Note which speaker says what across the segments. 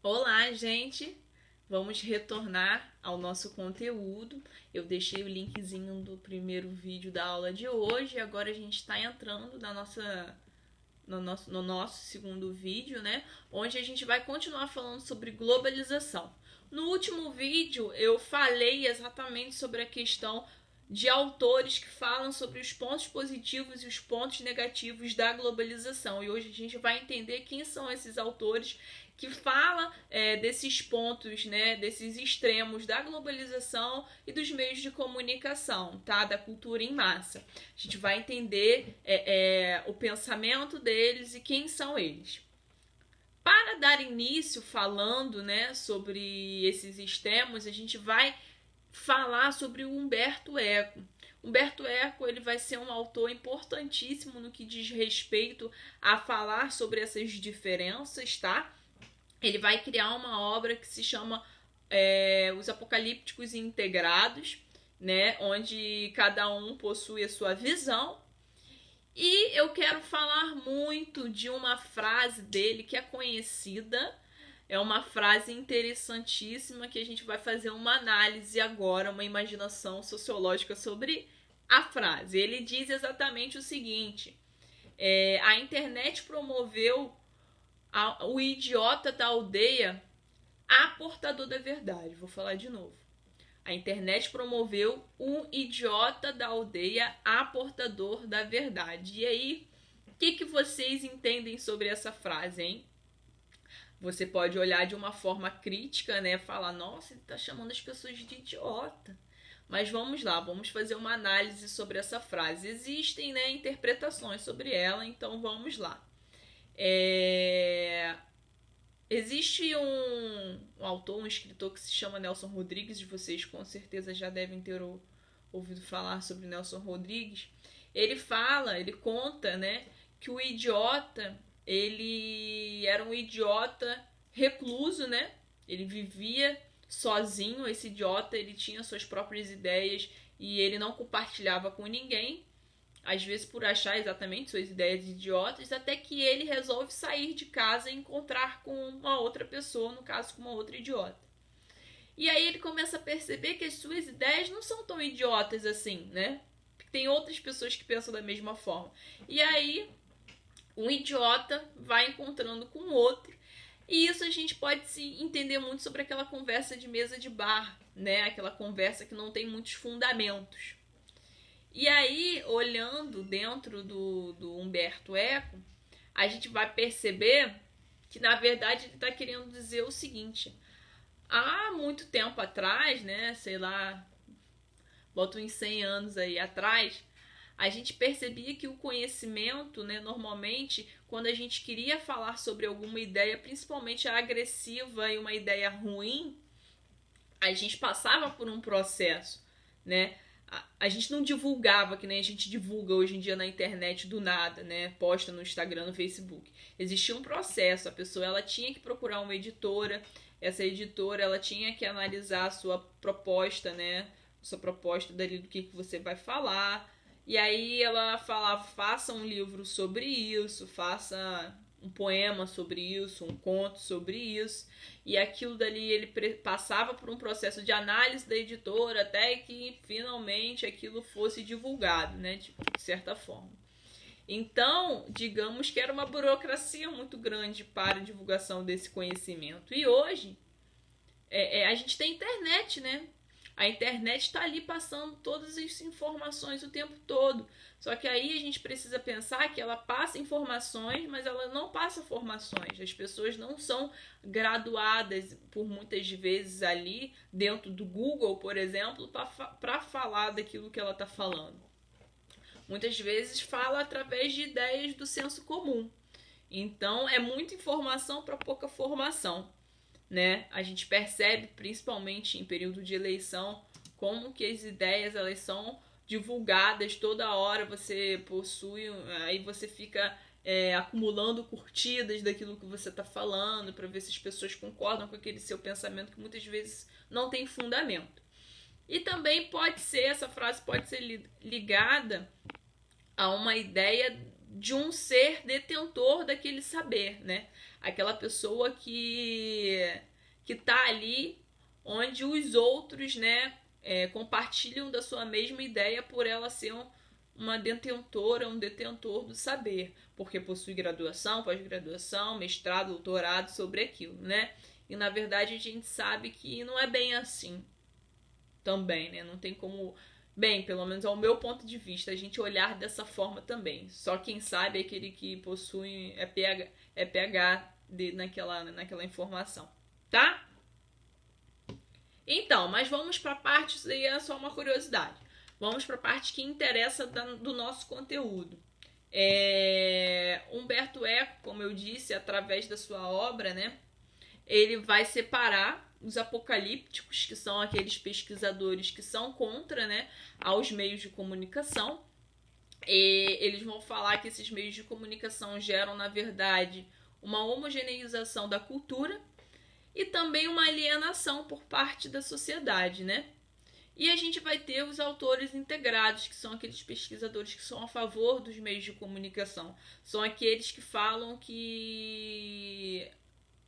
Speaker 1: Olá, gente! Vamos retornar ao nosso conteúdo. Eu deixei o linkzinho do primeiro vídeo da aula de hoje. Agora a gente está entrando no nosso segundo vídeo, né? Onde a gente vai continuar falando sobre globalização. No último vídeo eu falei exatamente sobre a questão de autores que falam sobre os pontos positivos e os pontos negativos da globalização. E hoje a gente vai entender quem são esses autores que falam desses pontos, né, desses extremos da globalização e dos meios de comunicação, tá? Da cultura em massa. A gente vai entender o pensamento deles e quem são eles. Para dar início falando, né, sobre esses extremos, a gente vai falar sobre o Umberto Eco. Humberto Eco ele vai ser um autor importantíssimo no que diz respeito a falar sobre essas diferenças, tá? Ele vai criar uma obra que se chama Os Apocalípticos Integrados, né? Onde cada um possui a sua visão. E eu quero falar muito de uma frase dele que é conhecida. É uma frase interessantíssima que a gente vai fazer uma análise agora, uma imaginação sociológica sobre a frase. Ele diz exatamente o seguinte: a internet promoveu o idiota da aldeia a portador da verdade. Vou falar de novo. A internet promoveu um idiota da aldeia a portador da verdade. E aí, o que vocês entendem sobre essa frase, hein? Você pode olhar de uma forma crítica, né? Falar, nossa, ele tá chamando as pessoas de idiota. Mas vamos lá, vamos fazer uma análise sobre essa frase. Existem, né, interpretações sobre ela, então vamos lá. Existe um autor, um escritor que se chama Nelson Rodrigues, e vocês com certeza já devem ter ouvido falar sobre Nelson Rodrigues. Ele conta, né, que o idiota, ele era um idiota recluso, né? Ele vivia sozinho, esse idiota, ele tinha suas próprias ideias e ele não compartilhava com ninguém, às vezes por achar exatamente suas ideias idiotas, até que ele resolve sair de casa e encontrar com uma outra pessoa, no caso com uma outra idiota. E aí ele começa a perceber que as suas ideias não são tão idiotas assim, né? Tem outras pessoas que pensam da mesma forma. E aí um idiota vai encontrando com outro. E isso a gente pode se entender muito sobre aquela conversa de mesa de bar, né? Aquela conversa que não tem muitos fundamentos. E aí, olhando dentro do Humberto Eco, a gente vai perceber que, na verdade, ele está querendo dizer o seguinte: há muito tempo atrás, né, sei lá, boto uns 100 anos aí atrás, a gente percebia que o conhecimento, né, normalmente, quando a gente queria falar sobre alguma ideia, principalmente a agressiva e uma ideia ruim, a gente passava por um processo, né? A gente não divulgava que nem a gente divulga hoje em dia na internet do nada, né? Posta no Instagram, no Facebook. Existia um processo, a pessoa ela tinha que procurar uma editora, essa editora ela tinha que analisar a sua proposta, né? Sua proposta dali do que você vai falar. E aí ela falava, faça um livro sobre isso, faça um poema sobre isso, um conto sobre isso. E aquilo dali ele passava por um processo de análise da editora até que finalmente aquilo fosse divulgado, né, de certa forma. Então, digamos que era uma burocracia muito grande para a divulgação desse conhecimento. E hoje a gente tem internet, né? A internet está ali passando todas as informações o tempo todo. Só que aí a gente precisa pensar que ela passa informações, mas ela não passa formações. As pessoas não são graduadas por muitas vezes ali dentro do Google, por exemplo, para falar daquilo que ela está falando. Muitas vezes fala através de ideias do senso comum. Então é muita informação para pouca formação. Né? A gente percebe, principalmente em período de eleição, como que as ideias elas são divulgadas toda hora. Você possui, aí você fica acumulando curtidas daquilo que você está falando para ver se as pessoas concordam com aquele seu pensamento que muitas vezes não tem fundamento. E também essa frase pode ser ligada a uma ideia de um ser detentor daquele saber, né? Aquela pessoa que tá ali onde os outros, né, compartilham da sua mesma ideia por ela ser uma detentora, um detentor do saber, porque possui graduação, pós-graduação, mestrado, doutorado sobre aquilo, né? E na verdade a gente sabe que não é bem assim também, né? Não tem como, bem, pelo menos ao meu ponto de vista, a gente olhar dessa forma também. Só quem sabe é aquele que possui PhD naquela informação, tá? Então, mas vamos para a parte, isso aí é só uma curiosidade. Vamos para a parte que interessa do nosso conteúdo. Humberto Eco, como eu disse, através da sua obra, né, ele vai separar os apocalípticos, que são aqueles pesquisadores que são contra, né, aos meios de comunicação. E eles vão falar que esses meios de comunicação geram, na verdade, uma homogeneização da cultura e também uma alienação por parte da sociedade, né? E a gente vai ter os autores integrados, que são aqueles pesquisadores que são a favor dos meios de comunicação. São aqueles que falam que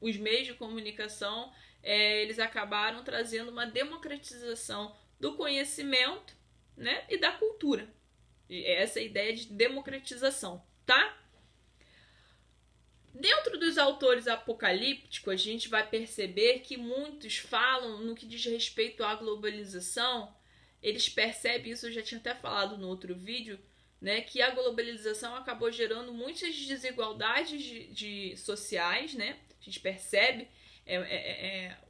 Speaker 1: os meios de comunicação eles acabaram trazendo uma democratização do conhecimento, né, e da cultura. E essa é a ideia de democratização, tá? Dentro dos autores apocalípticos, a gente vai perceber que muitos falam no que diz respeito à globalização, eles percebem isso, eu já tinha até falado no outro vídeo, né, que a globalização acabou gerando muitas desigualdades sociais, né? A gente percebe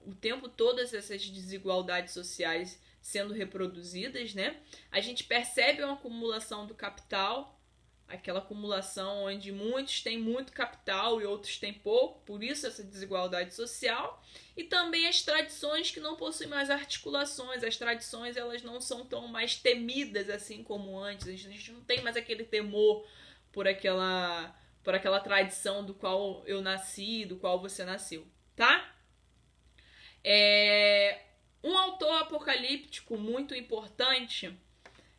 Speaker 1: o tempo todo essas desigualdades sociais sendo reproduzidas, né? A gente percebe uma acumulação do capital, aquela acumulação onde muitos têm muito capital e outros têm pouco, por isso essa desigualdade social, e também as tradições que não possuem mais articulações, as tradições elas não são tão mais temidas assim como antes, a gente não tem mais aquele temor por aquela tradição do qual eu nasci, do qual você nasceu, tá? Um autor apocalíptico muito importante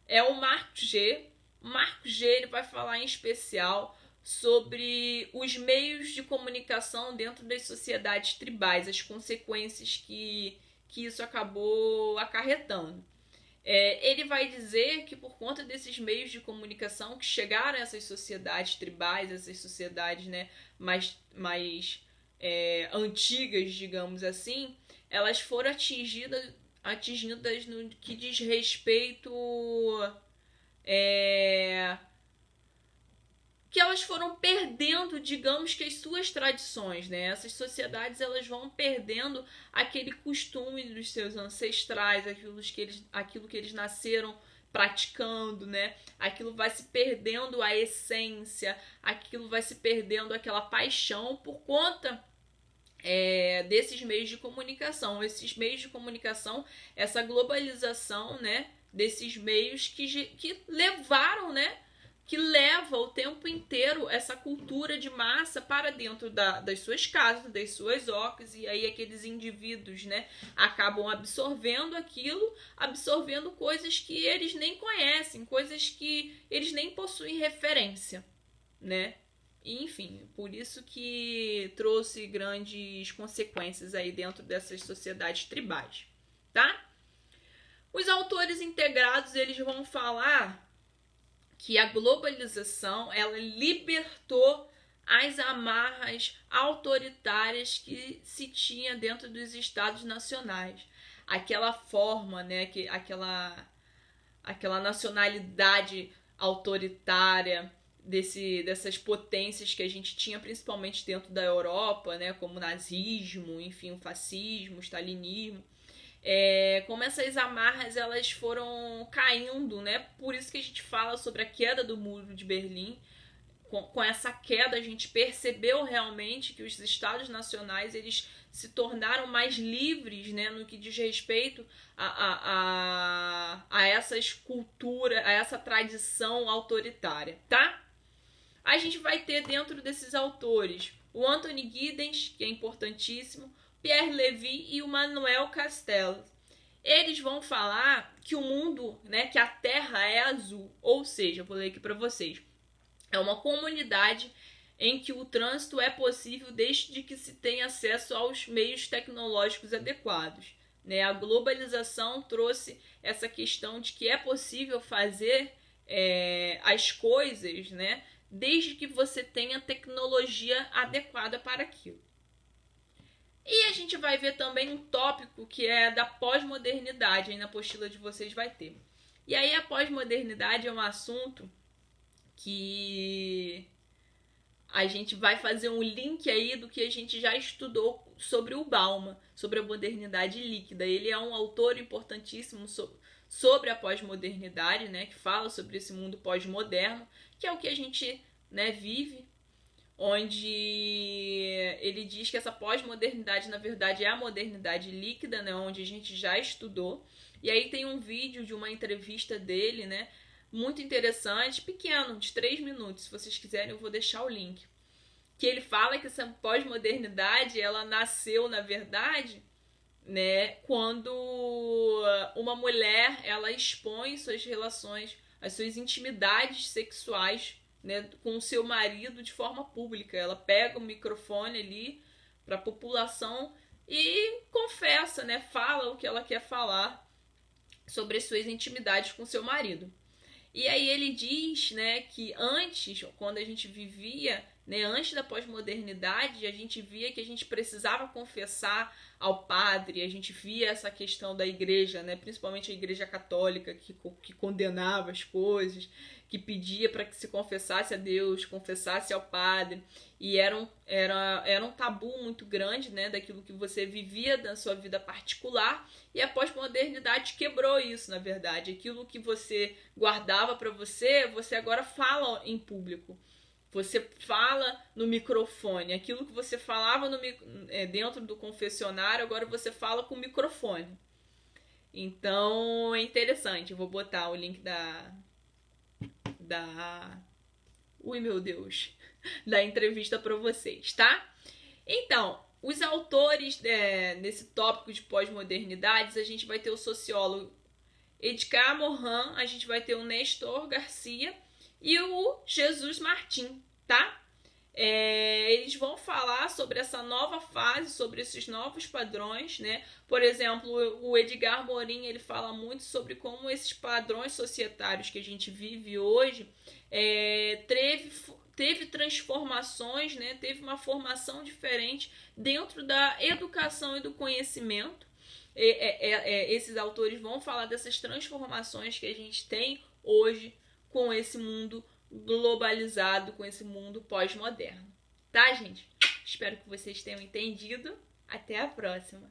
Speaker 1: é o Marcos G. Marcos G ele vai falar em especial sobre os meios de comunicação dentro das sociedades tribais, as consequências que isso acabou acarretando. Ele vai dizer que por conta desses meios de comunicação que chegaram a essas sociedades tribais, essas sociedades, né, mais antigas, digamos assim, elas foram atingidas no que diz respeito que elas foram perdendo, digamos que as suas tradições, né? Essas sociedades elas vão perdendo aquele costume dos seus ancestrais, aquilo que eles nasceram praticando, né? Aquilo vai se perdendo a essência, aquilo vai se perdendo aquela paixão por conta desses meios de comunicação. Esses meios de comunicação, essa globalização, né? Desses meios que levaram, né? Que leva o tempo inteiro essa cultura de massa para dentro das suas casas, das suas ocas, e aí aqueles indivíduos, né, acabam absorvendo aquilo, absorvendo coisas que eles nem conhecem, coisas que eles nem possuem referência, né? E, enfim, por isso que trouxe grandes consequências aí dentro dessas sociedades tribais, tá? Os autores integrados, eles vão falar que a globalização ela libertou as amarras autoritárias que se tinha dentro dos estados nacionais. Aquela forma, né, aquela nacionalidade autoritária dessas potências que a gente tinha principalmente dentro da Europa, né, como o nazismo, enfim, o fascismo, o stalinismo. Como essas amarras elas foram caindo, né? Por isso que a gente fala sobre a queda do Muro de Berlim. Com essa queda a gente percebeu realmente que os estados nacionais eles se tornaram mais livres, né? No que diz respeito a essas culturas, a essa tradição autoritária, tá? A gente vai ter dentro desses autores o Anthony Giddens, que é importantíssimo, Pierre Levy e o Manuel Castells. Eles vão falar que o mundo, né, que a Terra é azul, ou seja, vou ler aqui para vocês. É uma comunidade em que o trânsito é possível desde que se tenha acesso aos meios tecnológicos adequados. Né? A globalização trouxe essa questão de que é possível fazer as coisas, né? Desde que você tenha tecnologia adequada para aquilo. E a gente vai ver também um tópico que é da pós-modernidade, aí na apostila de vocês vai ter. E aí a pós-modernidade é um assunto que a gente vai fazer um link aí do que a gente já estudou sobre o Bauman, sobre a modernidade líquida. Ele é um autor importantíssimo sobre a pós-modernidade, né, que fala sobre esse mundo pós-moderno, que é o que a gente, né, vive, onde ele diz que essa pós-modernidade, na verdade, é a modernidade líquida, né, onde a gente já estudou. E aí tem um vídeo de uma entrevista dele, né, muito interessante, pequeno, de 3 minutos. Se vocês quiserem, eu vou deixar o link. Que ele fala que essa pós-modernidade, ela nasceu, na verdade, né, quando uma mulher, ela expõe suas relações, as suas intimidades sexuais, né, com o seu marido de forma pública. Ela pega o microfone ali para a população e confessa, né, fala o que ela quer falar sobre as suas intimidades com seu marido. E aí ele diz, né, que antes, quando a gente vivia, né, antes da pós-modernidade, a gente via que a gente precisava confessar ao padre, a gente via essa questão da igreja, né, principalmente a igreja católica, que condenava as coisas, que pedia para que se confessasse a Deus, confessasse ao padre, e era um tabu muito grande, né, daquilo que você vivia da sua vida particular, e a pós-modernidade quebrou isso, na verdade. Aquilo que você guardava para você, você agora fala em público. Você fala no microfone. Aquilo que você falava dentro do confessionário, agora você fala com o microfone. Então, é interessante. Eu vou botar o link ui, meu Deus, da entrevista para vocês, tá? Então, os autores nesse tópico de pós-modernidades, a gente vai ter o sociólogo Edgar Morin, a gente vai ter o Nestor Garcia e o Jesus Martin, tá? Eles vão falar sobre essa nova fase, sobre esses novos padrões, né? Por exemplo, o Edgar Morin, ele fala muito sobre como esses padrões societários que a gente vive hoje teve transformações, né? Teve uma formação diferente dentro da educação e do conhecimento. Esses autores vão falar dessas transformações que a gente tem hoje com esse mundo globalizado, com esse mundo pós-moderno. Tá, gente? Espero que vocês tenham entendido. Até a próxima!